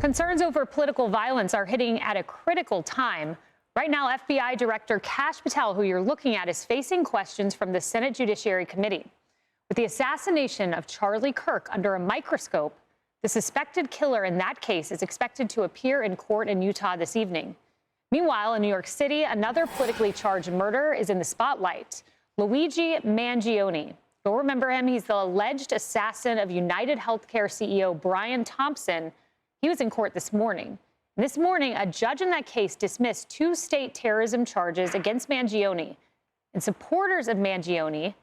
Concerns over political violence are hitting at a critical time. Right now, FBI Director Kash Patel, who you're looking at, is facing questions from the Senate Judiciary Committee. With the assassination of Charlie Kirk under a microscope, the suspected killer in that case is expected to appear in court in Utah this evening. Meanwhile, in New York City, another politically charged murder is in the spotlight. Luigi Mangione. You'll remember him. He's the alleged assassin of United Healthcare CEO Brian Thompson. He was in court this morning. This morning, a judge in that case dismissed 2 state terrorism charges against Mangione. And supporters of Mangione,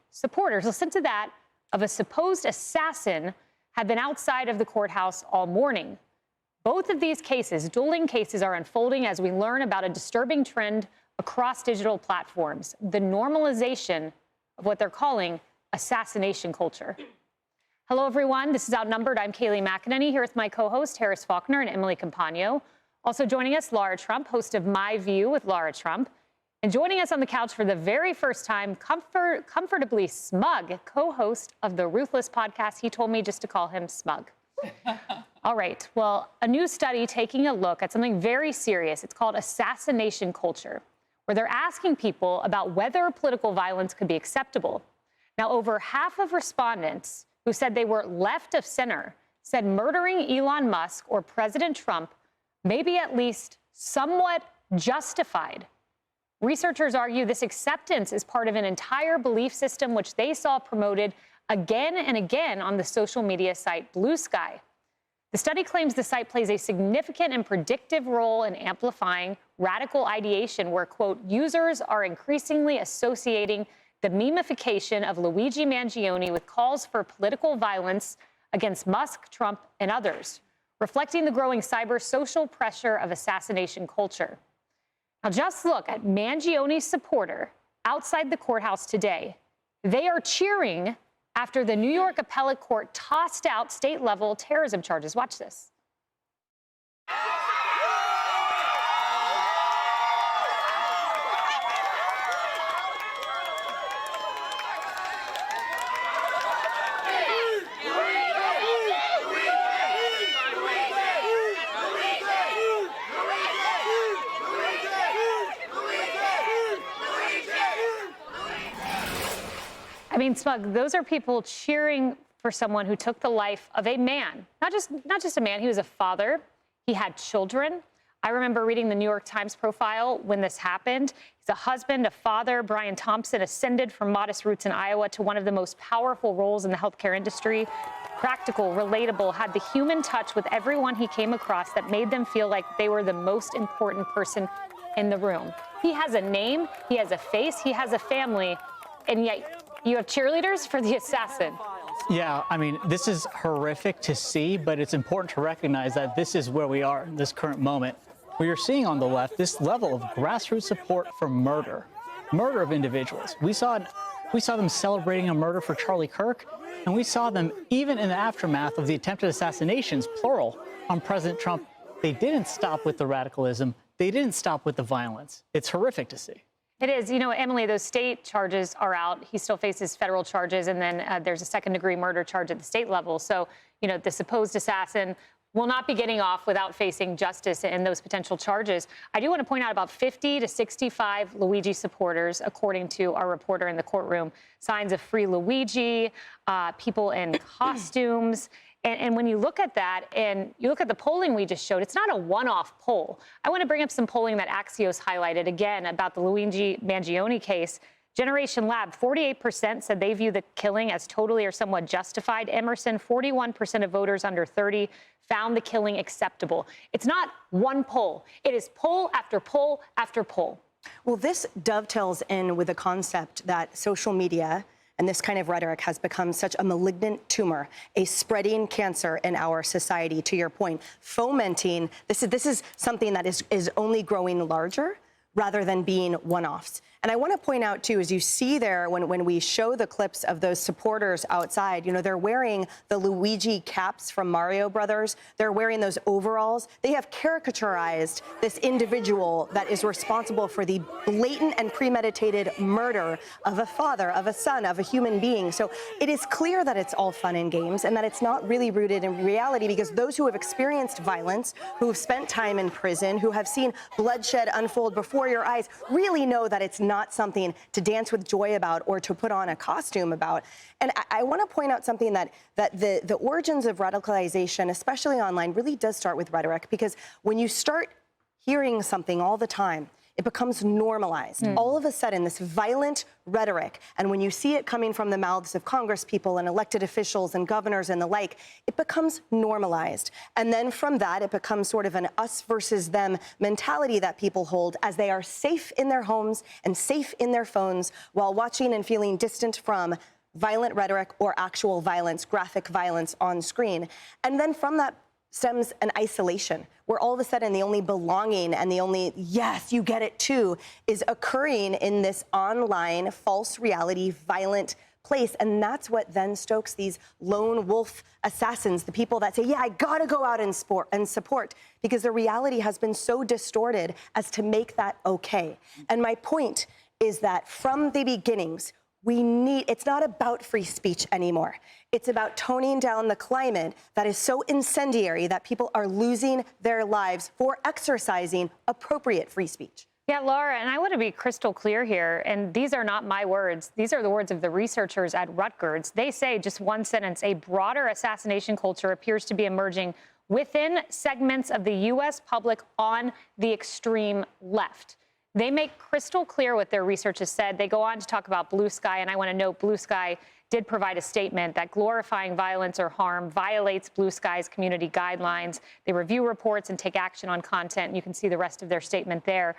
listen to that, of a supposed assassin, have been outside of the courthouse all morning. Both of these cases, dueling cases, are unfolding as we learn about a disturbing trend across digital platforms, the normalization of what they're calling assassination culture. Hello, everyone. This is Outnumbered. I'm Kayleigh McEnany here with my co-host, Harris Faulkner and Emily Compagno. Also joining us, Lara Trump, host of My View with Lara Trump. And joining us on the couch for the very first time, comfortably smug co-host of the Ruthless podcast. He told me just to call him Smug. All right. Well, a new study taking a look at something very serious. It's called assassination culture, where they're asking people about whether political violence could be acceptable. Now, over half of respondents who said they were left of center said murdering Elon Musk or President Trump may be at least somewhat justified. Researchers argue this acceptance is part of an entire belief system which they saw promoted again and again on the social media site Blue Sky. The study claims the site plays a significant and predictive role in amplifying radical ideation where, quote, users are increasingly associating the memification of Luigi Mangione with calls for political violence against Musk, Trump, and others, reflecting the growing cyber social pressure of assassination culture. Now, just look at Mangione's supporter outside the courthouse today. They are cheering after the New York Appellate Court tossed out state-level terrorism charges. Watch this. I mean, Smug, those are people cheering for someone who took the life of a man, not just a man. He was a father. He had children. I remember reading the New York Times profile when this happened. He's a husband, a father. Brian Thompson ascended from modest roots in Iowa to one of the most powerful roles in the healthcare industry. Practical, relatable, had the human touch with everyone he came across that made them feel like they were the most important person in the room. He has a name, he has a face, he has a family, and yet you have cheerleaders for the assassin. Yeah, I mean, this is horrific to see, but it's important to recognize that this is where we are in this current moment. We are seeing on the left this level of grassroots support for murder of individuals. We saw them celebrating a murder for Charlie Kirk, and we saw them even in the aftermath of the attempted assassinations, plural, on President Trump. They didn't stop with the radicalism. They didn't stop with the violence. It's horrific to see. It is. You know, Emily, those state charges are out. He still faces federal charges, and then there's a second-degree murder charge at the state level. So, you know, the supposed assassin will not be getting off without facing justice in those potential charges. I do want to point out about 50 to 65 Luigi supporters, according to our reporter in the courtroom. Signs of Free Luigi, people in costumes. And when you look at that and you look at the polling we just showed, it's not a one-off poll. I want to bring up some polling that Axios highlighted, again, about the Luigi Mangione case. Generation Lab, 48% said they view the killing as totally or somewhat justified. Emerson, 41% of voters under 30 found the killing acceptable. It's not one poll. It is poll after poll after poll. Well, this dovetails in with the concept that social media and this kind of rhetoric has become such a malignant tumor, a spreading cancer in our society, to your point, fomenting. This is something that is only growing larger rather than being one-offs. And I want to point out, too, as you see there, when we show the clips of those supporters outside, you know, they're wearing the Luigi caps from Mario Brothers. They're wearing those overalls. They have caricaturized this individual that is responsible for the blatant and premeditated murder of a father, of a son, of a human being. So it is clear that it's all fun and games and that it's not really rooted in reality, because those who have experienced violence, who have spent time in prison, who have seen bloodshed unfold before your eyes, really know that it's not something to dance with joy about or to put on a costume about. And I want to point out something that the origins of radicalization, especially online, really does start with rhetoric, because when you start hearing something all the time, it becomes normalized. All of a sudden, this violent rhetoric, and when you see it coming from the mouths of Congress people and elected officials and governors and the like, it becomes normalized. And then from that, it becomes sort of an us versus them mentality that people hold as they are safe in their homes and safe in their phones while watching and feeling distant from violent rhetoric or actual violence, graphic violence on screen. And then from that stems an isolation, where all of a sudden the only belonging and the only, yes, you get it too, is occurring in this online false reality, violent place. And that's what then stokes these lone wolf assassins, the people that say, yeah, I gotta go out and support, because the reality has been so distorted as to make that okay. And my point is that from the beginnings, it's not about free speech anymore. It's about toning down the climate that is so incendiary that people are losing their lives for exercising appropriate free speech. Yeah, Laura, and I want to be crystal clear here, and these are not my words. These are the words of the researchers at Rutgers. They say, just one sentence, a broader assassination culture appears to be emerging within segments of the U.S. public on the extreme left. They make crystal clear what their research has said. They go on to talk about Blue Sky, and I want to note Blue Sky did provide a statement that glorifying violence or harm violates Blue Sky's community guidelines. They review reports and take action on content. You can see the rest of their statement there.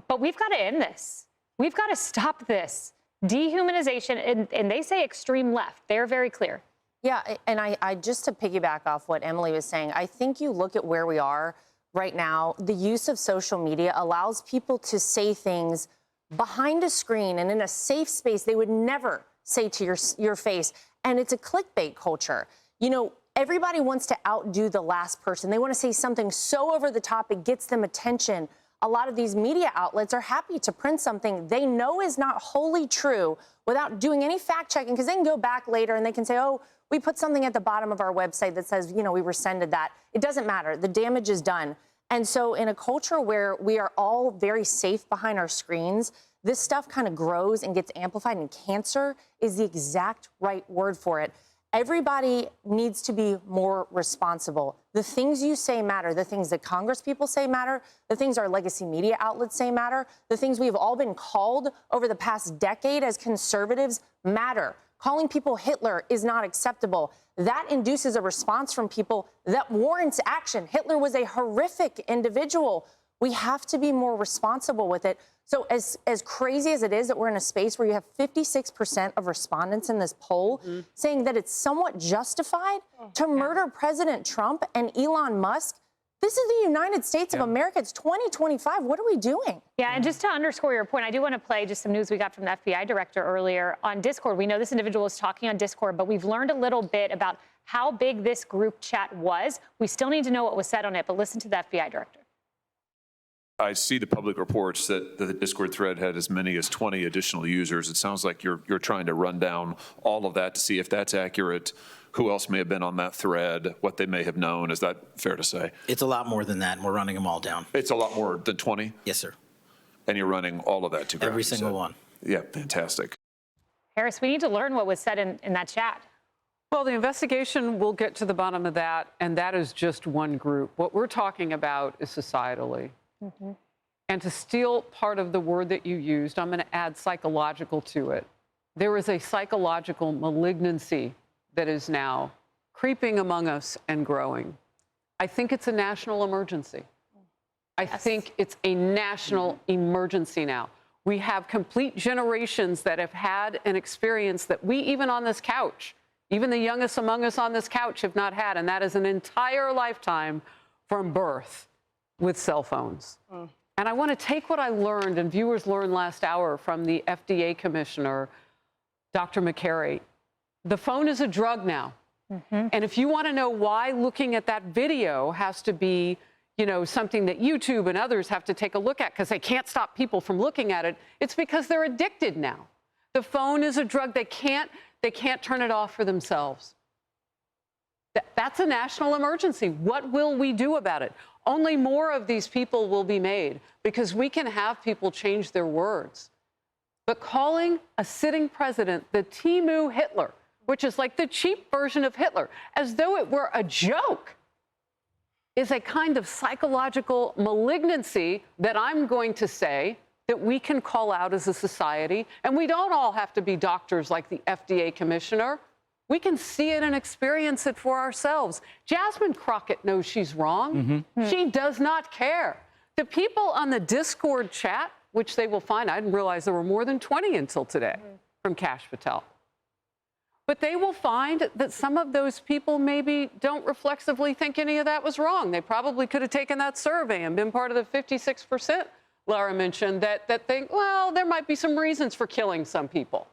But we've got to end this. We've got to stop this dehumanization, and they say extreme left. They're very clear. Yeah, and I just to piggyback off what Emily was saying, I think you look at where we are right now. The use of social media allows people to say things behind a screen and in a safe space they would never say to your face. And it's a clickbait culture. You know, everybody wants to outdo the last person. They want to say something so over the top it gets them attention. A lot of these media outlets are happy to print something they know is not wholly true without doing any fact checking, because they can go back later and they can say, oh, we put something at the bottom of our website that says, you know, we rescinded that. It doesn't matter. The damage is done. And so in a culture where we are all very safe behind our screens, this stuff kind of grows and gets amplified, and cancer is the exact right word for it. Everybody needs to be more responsible. The things you say matter. The things that Congress people say matter. The things our legacy media outlets say matter. The things we've all been called over the past decade as conservatives matter. Calling people Hitler is not acceptable. That induces a response from people that warrants action. Hitler was a horrific individual. We have to be more responsible with it. So as crazy as it is that we're in a space where you have 56% of respondents in this poll saying that it's somewhat justified to murder President Trump and Elon Musk, this is the United States of America. It's 2025. What are we doing? Yeah, and just to underscore your point, I do want to play just some news we got from the FBI director earlier on Discord. We know this individual was talking on Discord, but we've learned a little bit about how big this group chat was. We still need to know what was said on it, but listen to the FBI director. I see the public reports that the Discord thread had as many as 20 additional users. It sounds like you're trying to run down all of that to see if that's accurate, who else may have been on that thread, what they may have known. Is that fair to say? It's a lot more than that, and we're running them all down. It's a lot more than 20? Yes, sir. And you're running all of that to ground? Every single one. Yeah, fantastic. Harris, we need to learn what was said in that chat. Well, the investigation will get to the bottom of that, and that is just one group. What we're talking about is societally. And to steal part of the word that you used, I'm going to add psychological to it. There is a psychological malignancy that is now creeping among us and growing. I think it's a national emergency. I think it's a national emergency now. We have complete generations that have had an experience that we, even on this couch, even the youngest among us on this couch have not had, and that is an entire lifetime from birth with cell phones. And I want to take what I learned and viewers learned last hour from the FDA commissioner, Dr. McCary. The phone is a drug now. And if you want to know why looking at that video has to be, something that YouTube and others have to take a look at because they can't stop people from looking at it, it's because they're addicted now. The phone is a drug. They can't turn it off for themselves. That's a national emergency. What will we do about it? Only more of these people will be made because we can have people change their words. But calling a sitting president the Timu Hitler, which is like the cheap version of Hitler, as though it were a joke, is a kind of psychological malignancy that I'm going to say that we can call out as a society. And we don't all have to be doctors like the FDA commissioner. We can see it and experience it for ourselves. Jasmine Crockett knows she's wrong. She does not care. The people on the Discord chat, which they will find, I didn't realize there were more than 20 until today from Kash Patel. But they will find that some of those people maybe don't reflexively think any of that was wrong. They probably could have taken that survey and been part of the 56% Lara mentioned that think, well, there might be some reasons for killing some people.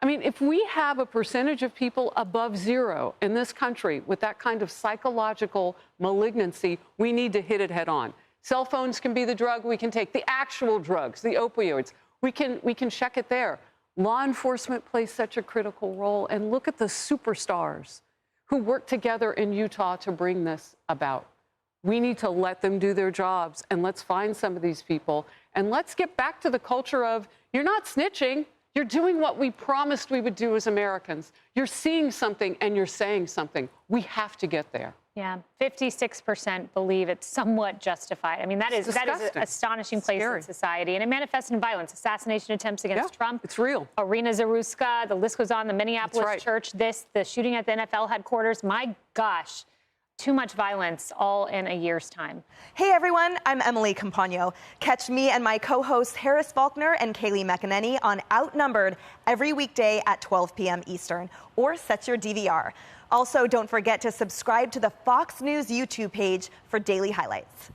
I mean, if we have a percentage of people above zero in this country with that kind of psychological malignancy, we need to hit it head on. Cell phones can be the drug we can take, the actual drugs, the opioids. We can check it there. Law enforcement plays such a critical role. And look at the superstars who work together in Utah to bring this about. We need to let them do their jobs, and let's find some of these people. And let's get back to the culture of, you're not snitching. You're doing what we promised we would do as Americans. You're seeing something and you're saying something. We have to get there. Yeah, 56% believe it's somewhat justified. I mean, that is an astonishing place in society. And it manifests in violence, assassination attempts against Trump. It's real. Irina Zaruska, the list goes on, the Minneapolis church, the shooting at the NFL headquarters. My gosh, too much violence all in a year's time. Hey everyone, I'm Emily Campagno. Catch me and my co-hosts Harris Faulkner and Kaylee McEnany on Outnumbered every weekday at 12 p.m. Eastern, or set your DVR. Also, don't forget to subscribe to the Fox News YouTube page for daily highlights.